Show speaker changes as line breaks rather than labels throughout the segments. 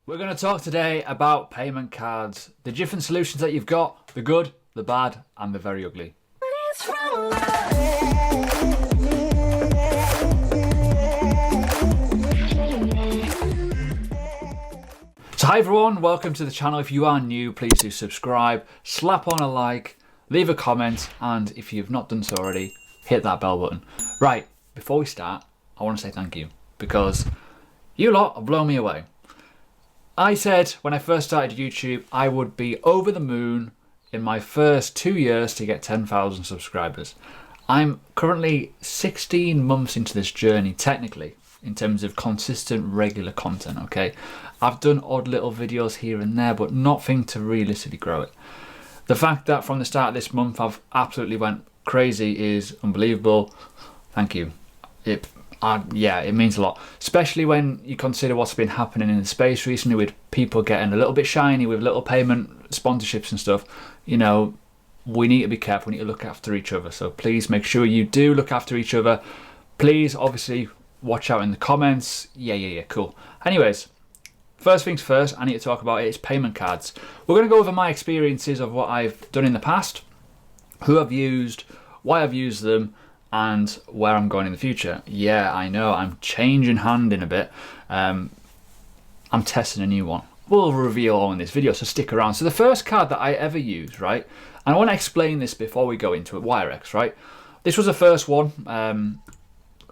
We're going to talk today about payment cards, the different solutions that you've got, the good, the bad, and the very ugly. So hi everyone, welcome to the channel. If you are new, please do subscribe, slap on a like, leave a comment, and if you've not done so already, hit that bell button. Right, before we start, I want to say thank you, because you lot have blown me away. I said when I first started YouTube, I would be over the moon in my first 2 years to get 10,000 subscribers. I'm currently 16 months into this journey, technically, in terms of consistent, regular content, okay? I've done odd little videos here and there, but nothing to realistically grow it. The fact that from the start of this month I've absolutely went crazy is unbelievable. Thank you. Yeah, it means a lot, especially when you consider what's been happening in the space recently with people getting a little bit shiny with little payment sponsorships and stuff. You know, we need to be careful, we need to look after each other. So please make sure you do look after each other. Please, obviously, watch out in the comments. Yeah, cool. Anyways, first things first, I need to talk about is payment cards. We're going to go over my experiences of what I've done in the past, who I've used, why I've used them, and where I'm going in the future. Yeah, I know, I'm changing hand in a bit. I'm testing a new one. We'll reveal all in this video, so stick around. So the first card that I ever used, right, and I want to explain this before we go into it, Wirex, right? This was the first one.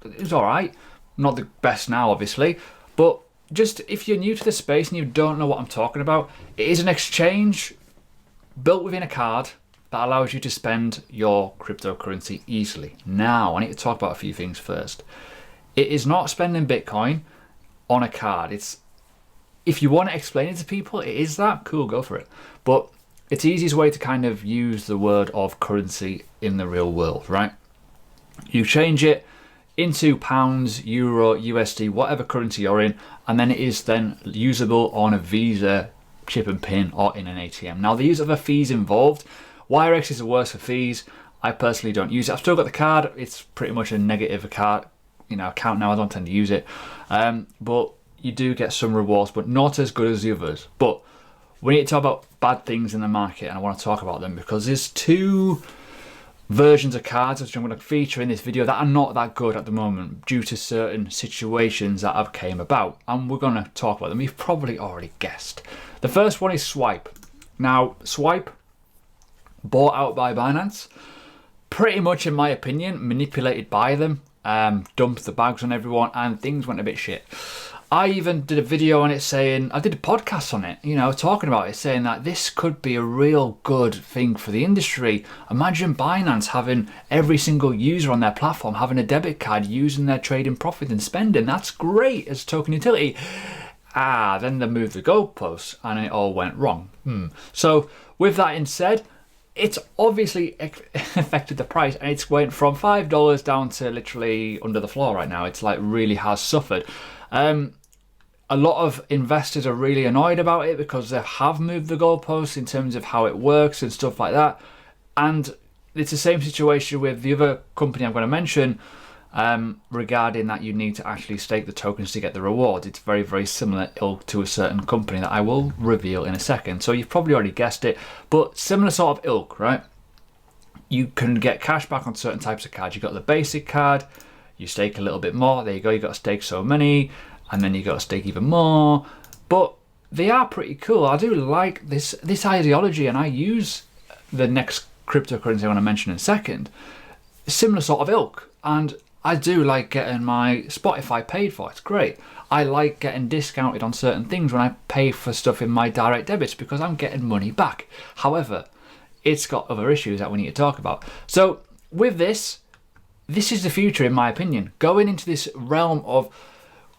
It was alright. Not the best now, obviously, but just if you're new to the space and you don't know what I'm talking about, it is an exchange built within a card that allows you to spend your cryptocurrency easily. Now, I need to talk about a few things first. It is not spending Bitcoin on a card. If you want to explain it to people, it is that, cool, go for it. But it's the easiest way to kind of use the word of currency in the real world, right? You change it into pounds, euro, USD, whatever currency you're in, and then it is then usable on a Visa, chip and pin, or in an ATM. Now, these are the fees involved. Wirex is the worst for fees. I personally don't use it. I've still got the card. It's pretty much a negative account now. I don't tend to use it. But you do get some rewards, but not as good as the others. But we need to talk about bad things in the market, and I want to talk about them because there's two versions of cards which I'm going to feature in this video that are not that good at the moment due to certain situations that have came about, and we're going to talk about them. You've probably already guessed. The first one is Swipe. Now, Swipe, bought out by Binance, pretty much in my opinion manipulated by them, dumped the bags on everyone, and things went a bit shit. I even did a video on it saying, I did a podcast on it, talking about it, saying that this could be a real good thing for the industry. Imagine Binance having every single user on their platform having a debit card using their trading profit and spending. That's great as token utility. Then they moved the goalposts and it all went wrong. So with that in said, it's obviously affected the price, and it's went from $5 down to literally under the floor right now. It's like really has suffered. A lot of investors are really annoyed about it because they have moved the goalposts in terms of how it works and stuff like that. And it's the same situation with the other company I'm going to mention, regarding that you need to actually stake the tokens to get the rewards. It's very, very similar to a certain company that I will reveal in a second. So you've probably already guessed it, but similar sort of ilk, right? You can get cash back on certain types of cards. You've got the basic card, you stake a little bit more, there you go, you got to stake so many, and then you got to stake even more. But they are pretty cool. I do like this ideology, and I use the next cryptocurrency I want to mention in a second. Similar sort of ilk, and I do like getting my Spotify paid for. It's great. I like getting discounted on certain things when I pay for stuff in my direct debits because I'm getting money back. However, it's got other issues that we need to talk about. So with this is the future in my opinion. Going into this realm of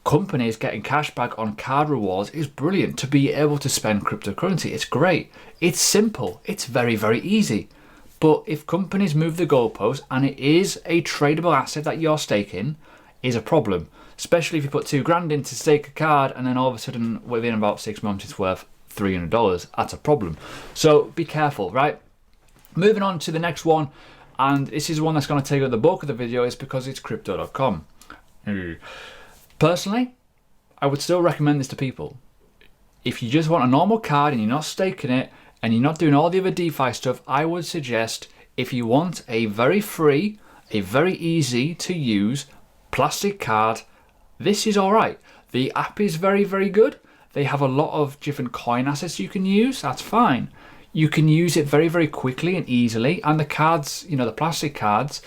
companies getting cash back on card rewards is brilliant. To be able to spend cryptocurrency, it's great. It's simple. It's very, very easy. But if companies move the goalposts and it is a tradable asset that you're staking, is a problem. Especially if you put $2,000 in to stake a card and then all of a sudden within about 6 months it's worth $300. That's a problem. So be careful, right? Moving on to the next one, and this is one that's going to take up the bulk of the video, is because it's crypto.com. Personally, I would still recommend this to people. If you just want a normal card and you're not staking it and you're not doing all the other DeFi stuff, I would suggest if you want a very free, a very easy to use plastic card, this is all right. The app is very, very good. They have a lot of different coin assets you can use. That's fine. You can use it very, very quickly and easily. And the cards, you know, the plastic cards,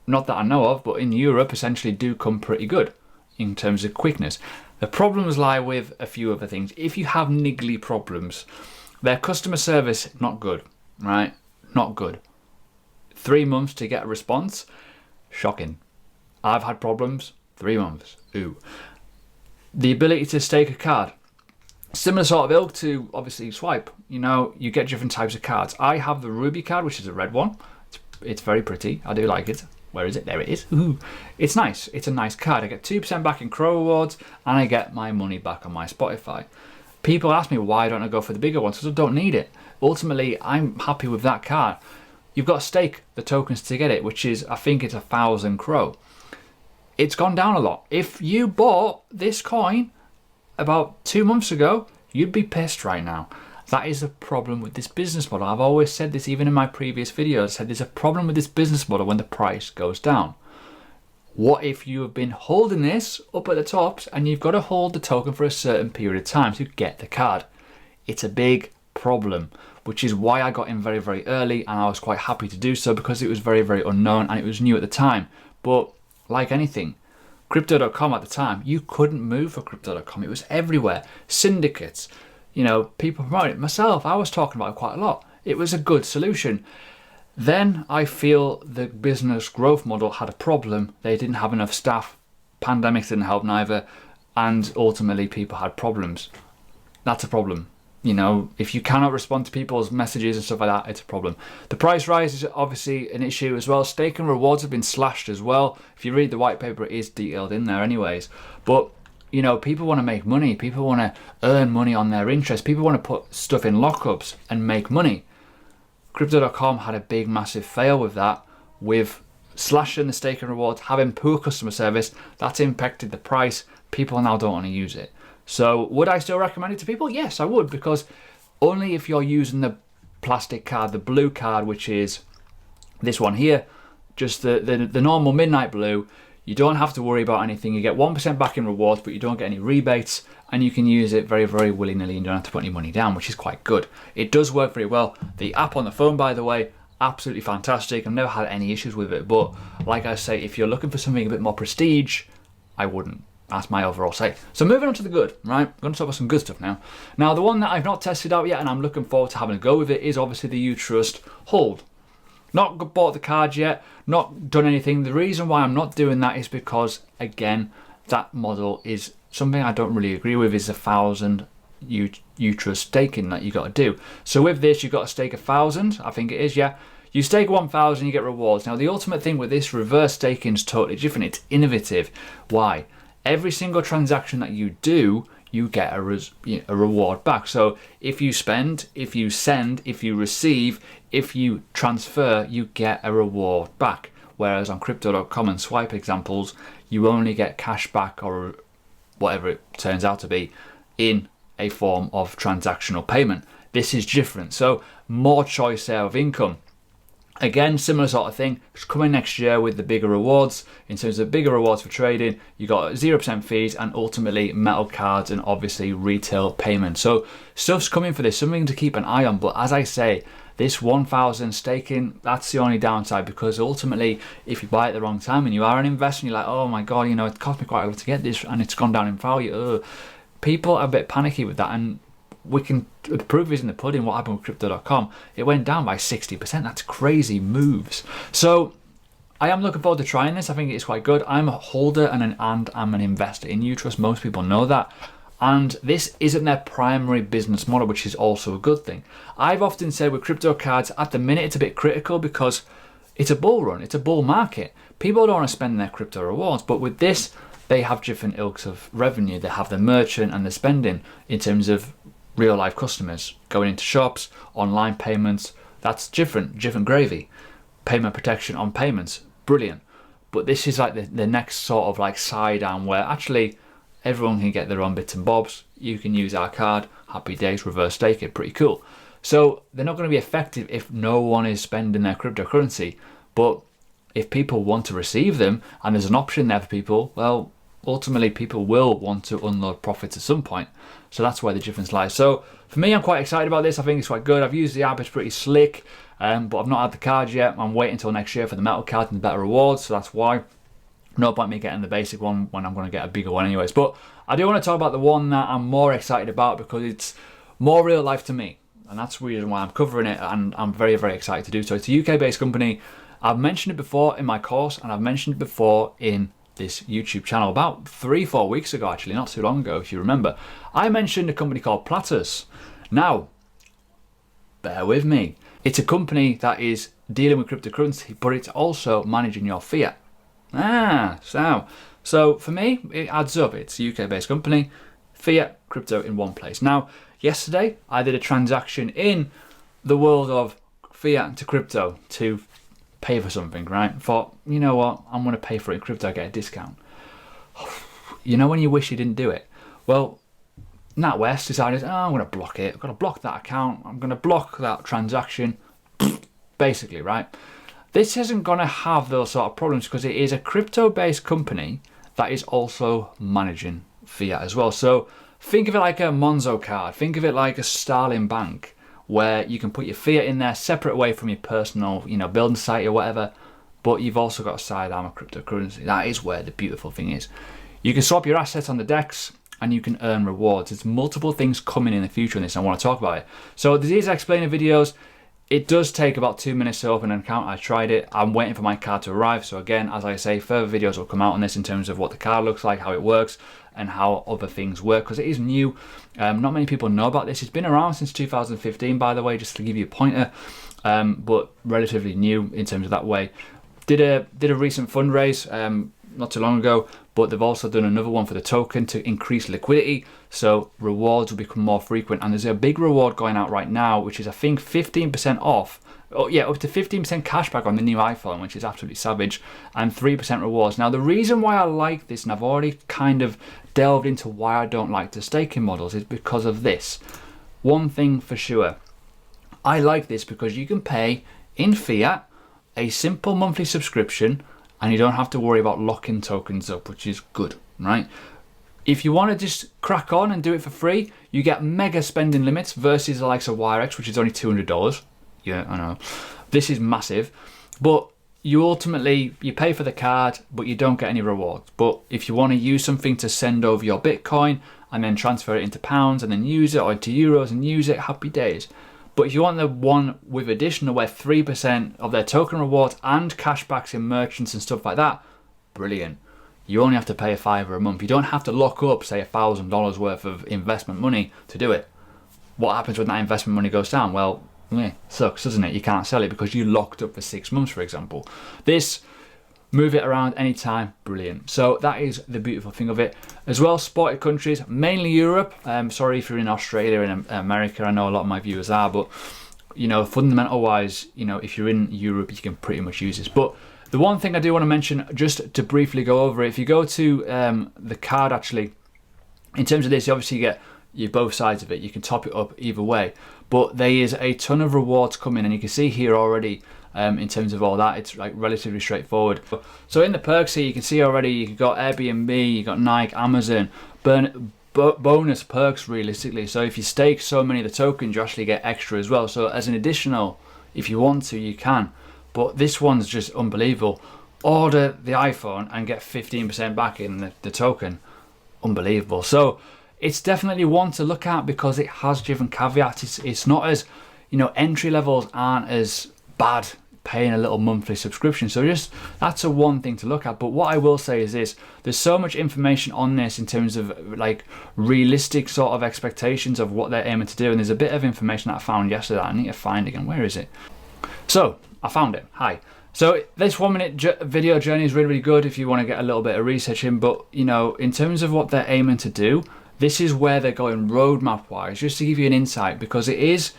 not that I know of, but in Europe essentially do come pretty good in terms of quickness. The problems lie with a few other things. If you have niggly problems, their customer service, not good, right? Not good. 3 months to get a response, shocking. I've had problems, 3 months, ooh. The ability to stake a card, similar sort of ilk to obviously Swipe. You know, you get different types of cards. I have the Ruby card, which is a red one. It's very pretty, I do like it. Where is it? There it is. Ooh. It's nice. It's a nice card. I get 2% back in Crow Rewards and I get my money back on my Spotify. People ask me why don't I go for the bigger ones because I don't need it. Ultimately, I'm happy with that card. You've got to stake the tokens to get it, which is, I think it's 1,000 Crow. It's gone down a lot. If you bought this coin about 2 months ago, you'd be pissed right now. That is a problem with this business model. I've always said this, even in my previous videos, I said there's a problem with this business model when the price goes down. What if you have been holding this up at the tops and you've got to hold the token for a certain period of time to get the card? It's a big problem, which is why I got in very, very early, and I was quite happy to do so because it was very, very unknown and it was new at the time. But like anything, Crypto.com at the time, you couldn't move for Crypto.com. It was everywhere. Syndicates, you know, people promoting it. Myself, I was talking about it quite a lot. It was a good solution. Then I feel the business growth model had a problem. They didn't have enough staff. Pandemics didn't help neither. And ultimately people had problems. That's a problem. You know, if you cannot respond to people's messages and stuff like that, it's a problem. The price rise is obviously an issue as well. Stake and rewards have been slashed as well. If you read the white paper, it is detailed in there anyways. But, you know, people want to make money. People want to earn money on their interest. People want to put stuff in lockups and make money. Crypto.com had a big, massive fail with that, with slashing the stake and rewards, having poor customer service. That's impacted the price. People now don't want to use it. So would I still recommend it to people? Yes, I would, because only if you're using the plastic card, the blue card, which is this one here, just the normal midnight blue, you don't have to worry about anything. You get 1% back in rewards, but you don't get any rebates, and you can use it very, very willy-nilly and you don't have to put any money down, which is quite good. It does work very well. The app on the phone, by the way, absolutely fantastic. I've never had any issues with it, but like I say, if you're looking for something a bit more prestige, I wouldn't. That's my overall say. So moving on to the good, right? I'm going to talk about some good stuff now. Now, the one that I've not tested out yet and I'm looking forward to having a go with it is obviously the Utrust hold. Not bought the card yet, not done anything. The reason why I'm not doing that is because, again, that model is something I don't really agree with, is 1,000 Utrust staking that you got to do. So with this, you've got to stake 1,000, I think it is, yeah. You stake 1,000, you get rewards. Now, the ultimate thing with this reverse staking is totally different. It's innovative. Why? Every single transaction that you do, you get a reward back. So if you spend, if you send, if you receive, if you transfer, you get a reward back. Whereas on Crypto.com and Swipe examples, you only get cash back or whatever it turns out to be in a form of transactional payment. This is different. So more choice there of income. Again, similar sort of thing. It's coming next year with the bigger rewards. In terms of bigger rewards for trading, you got 0% fees and ultimately metal cards and obviously retail payments. So stuff's coming for this, something to keep an eye on. But as I say, this 1,000 staking, that's the only downside, because ultimately, if you buy at the wrong time and you are an investor and you're like, oh my God, you know, it cost me quite a lot to get this and it's gone down in value. People are a bit panicky with that, and the proof is in the pudding. What happened with Crypto.com? It went down by 60%. That's crazy moves. So I am looking forward to trying this. I think it's quite good. I'm a holder and I'm an investor in Utrust. Most people know that. And this isn't their primary business model, which is also a good thing. I've often said with crypto cards, at the minute it's a bit critical because it's a bull run. It's a bull market. People don't want to spend their crypto rewards. But with this, they have different ilks of revenue. They have the merchant and the spending in terms of real life customers going into shops, online payments. That's different gravy. Payment protection on payments, brilliant. But this is like the next sort of like side down where actually everyone can get their own bits and bobs. You can use our card, happy days, reverse stake it, pretty cool. So they're not going to be effective if no one is spending their cryptocurrency. But if people want to receive them and there's an option there for people, well, ultimately people will want to unload profits at some point. So that's where the difference lies. So for me, I'm quite excited about this. I think it's quite good. I've used the app, it's pretty slick, but I've not had the cards yet. I'm waiting until next year for the metal card and the better rewards, so that's why. No point me getting the basic one when I'm going to get a bigger one anyways. But I do want to talk about the one that I'm more excited about because it's more real life to me. And that's the reason why I'm covering it, and I'm very, very excited to do so. It's a UK-based company. I've mentioned it before in my course, and I've mentioned it before in this YouTube channel about 3-4 weeks ago, actually, not too long ago, if you remember. I mentioned a company called Plutus. Now, bear with me. It's a company that is dealing with cryptocurrency, but it's also managing your fiat. So for me, it adds up. It's a UK-based company, fiat, crypto in one place. Now, yesterday, I did a transaction in the world of fiat to crypto to pay for something, right? Thought, you know what, I'm going to pay for it in crypto, get a discount. You know when you wish you didn't do it? Well, NatWest decided, I'm going to block it. I've got to block that account. I'm going to block that transaction, basically, right? This isn't going to have those sort of problems because it is a crypto-based company that is also managing fiat as well. So think of it like a Monzo card. Think of it like a Starling Bank, where you can put your fiat in there separate away from your personal, building site or whatever, but you've also got a sidearm of cryptocurrency. That is where the beautiful thing is. You can swap your assets on the DEX and you can earn rewards. There's multiple things coming in the future in this, and I want to talk about it. So these explainer videos, it does take about 2 minutes to open an account. I tried it. I'm waiting for my card to arrive. So again, as I say, further videos will come out on this in terms of what the card looks like, how it works, and how other things work, because it is new. Not many people know about this. It's been around since 2015, by the way, just to give you a pointer, but relatively new in terms of that way. Did a recent fundraise not too long ago, but they've also done another one for the token to increase liquidity, so rewards will become more frequent. And there's a big reward going out right now, which is I think 15% off. Oh yeah, up to 15% cashback on the new iPhone, which is absolutely savage, and 3% rewards. Now the reason why I like this, and I've already kind of delved into why I don't like the staking models, is because of this. One thing for sure, I like this because you can pay in fiat a simple monthly subscription and you don't have to worry about locking tokens up, which is good, right? If you want to just crack on and do it for free, you get mega spending limits versus the likes of Wirex, which is only $200. Yeah, I know. This is massive, but you ultimately, you pay for the card, but you don't get any rewards. But if you want to use something to send over your Bitcoin and then transfer it into pounds and then use it, or into euros and use it, happy days. But if you want the one with additional where 3% of their token rewards and cashbacks in merchants and stuff like that, brilliant. You only have to pay $5 a month. You don't have to lock up, say, $1,000 worth of investment money to do it. What happens when that investment money goes down? Well, yeah, sucks, doesn't it? You can't sell it because you locked up for 6 months, for example. This, move it around anytime, brilliant. So that is the beautiful thing of it. As well, supported countries, mainly Europe. Sorry if you're in Australia and America, I know a lot of my viewers are, but fundamental wise, if you're in Europe, you can pretty much use this. But the one thing I do want to mention, just to briefly go over it, if you go to the card actually, in terms of this, you obviously get both sides of it. You can top it up either way, but there is a ton of rewards coming, and you can see here already in terms of all that, it's like relatively straightforward. So in the perks here, you can see already you got Airbnb, you got Nike, Amazon, bonus perks realistically. So if you stake so many of the tokens, you actually get extra as well. So as an additional, if you want to, you can. But this one's just unbelievable. Order the iPhone and get 15% back in the token. Unbelievable. So it's definitely one to look at because it has different caveats. It's not as, entry levels aren't as bad paying a little monthly subscription. So just, that's a one thing to look at. But what I will say is this, there's so much information on this in terms of like realistic sort of expectations of what they're aiming to do. And there's a bit of information that I found yesterday that I need to find again. Where is it? So I found it. Hi. So this 1 minute video journey is really, really good if you want to get a little bit of research in. But, in terms of what they're aiming to do, this is where they're going roadmap wise, just to give you an insight, because it is,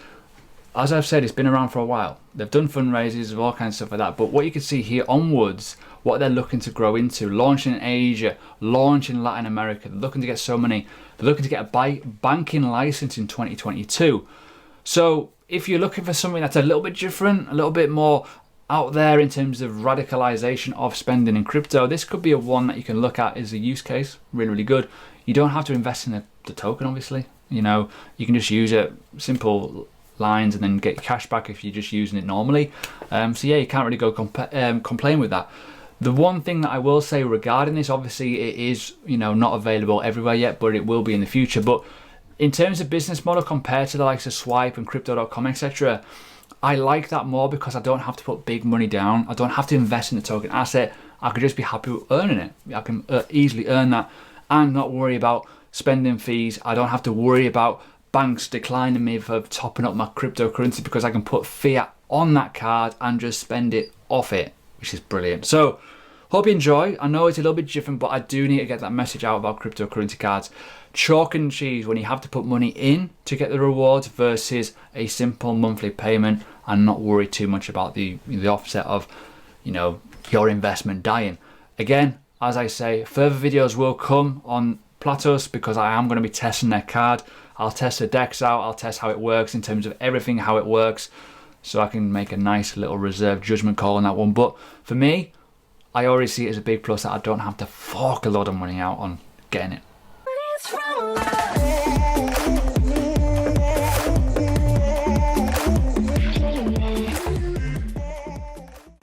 as I've said, it's been around for a while. They've done fundraisers of all kinds of stuff like that. But what you can see here onwards, what they're looking to grow into, launching in Asia, launching in Latin America. They're looking to get they're looking to get a banking license in 2022. So if you're looking for something that's a little bit different, a little bit more out there in terms of radicalization of spending in crypto, this could be a one that you can look at as a use case. Really, really good. You don't have to invest in the token, obviously. You know, you can just use it, simple lines, and then get cash back if you're just using it normally. So yeah, you can't really go complain with that. The one thing that I will say regarding this, obviously it is, you know, not available everywhere yet, but it will be in the future. But in terms of business model compared to the likes of Swipe and Crypto.com, etc., I like that more because I don't have to put big money down. I don't have to invest in the token asset. I could just be happy with earning it. I can easily earn that and not worry about spending fees. I don't have to worry about banks declining me for topping up my cryptocurrency because I can put fiat on that card and just spend it off it, which is brilliant. So hope you enjoy. I know it's a little bit different, but I do need to get that message out about cryptocurrency cards. Chalk and cheese when you have to put money in to get the rewards versus a simple monthly payment, and not worry too much about the offset of, you know, your investment dying. Again, as I say, further videos will come on Plutus because I am going to be testing their card. I'll test the decks out, I'll test how it works in terms of everything, how it works, so I can make a nice little reserved judgment call on that one. But for me, I already see it as a big plus that I don't have to fork a lot of money out on getting it.